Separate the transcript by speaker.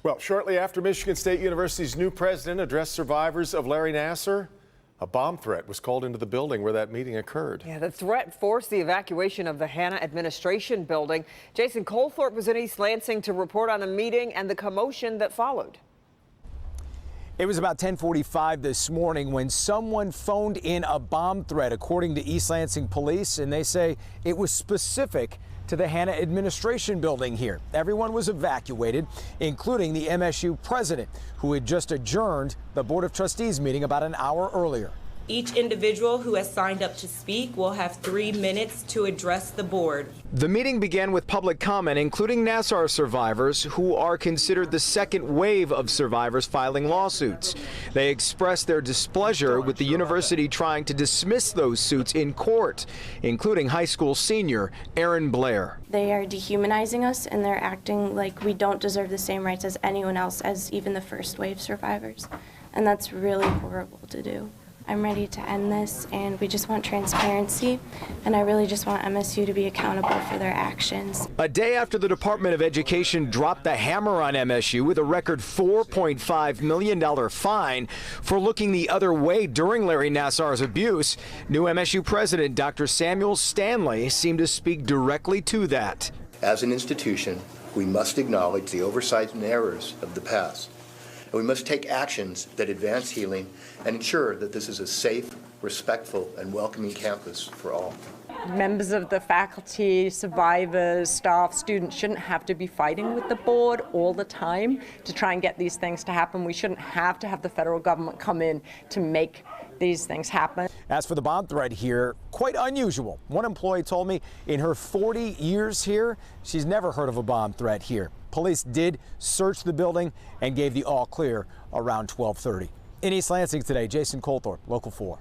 Speaker 1: Well, shortly after Michigan State University's new president addressed survivors of Larry Nassar, a bomb threat was called into the building where that meeting occurred.
Speaker 2: Yeah, the threat forced the evacuation of the Hannah Administration Building. Jason Colthorpe was in East Lansing to report on the meeting and the commotion that followed.
Speaker 3: It was about 10:45 this morning when someone phoned in a bomb threat, according to East Lansing police, and they say it was specific to the Hannah Administration Building here. Everyone was evacuated, including the MSU president, who had just adjourned the Board of Trustees meeting about an hour earlier.
Speaker 4: Each individual who has signed up to speak will have 3 minutes to address the board.
Speaker 3: The meeting began with public comment, including Nassar survivors, who are considered the second wave of survivors filing lawsuits. They expressed their displeasure with the university trying to dismiss those suits in court, including high school senior ERIN BLAYER.
Speaker 5: They are dehumanizing us, and they're acting like we don't deserve the same rights as anyone else, as even the first wave survivors. And that's really horrible to do. I'm ready to end this, and we just want transparency, and I really just want MSU to be accountable for their actions.
Speaker 3: A day after the Department of Education dropped the hammer on MSU with a record $4.5 million fine for looking the other way during Larry Nassar's abuse, new MSU president Dr. STANLEY seemed to speak directly to that.
Speaker 6: As an institution, we must acknowledge the oversights and errors of the past. And we must take actions that advance healing and ensure that this is a safe, respectful, and welcoming campus for all.
Speaker 7: Members of the faculty, survivors, staff, students shouldn't have to be fighting with the board all the time to try and get these things to happen. We shouldn't have to have the federal government come in to make these things happen.
Speaker 3: As for the bomb threat here, quite unusual. One employee told me in her 40 years here, she's never heard of a bomb threat here. Police did search the building and gave the all clear around 12:30. In East Lansing today, Jason Colthorpe, Local 4.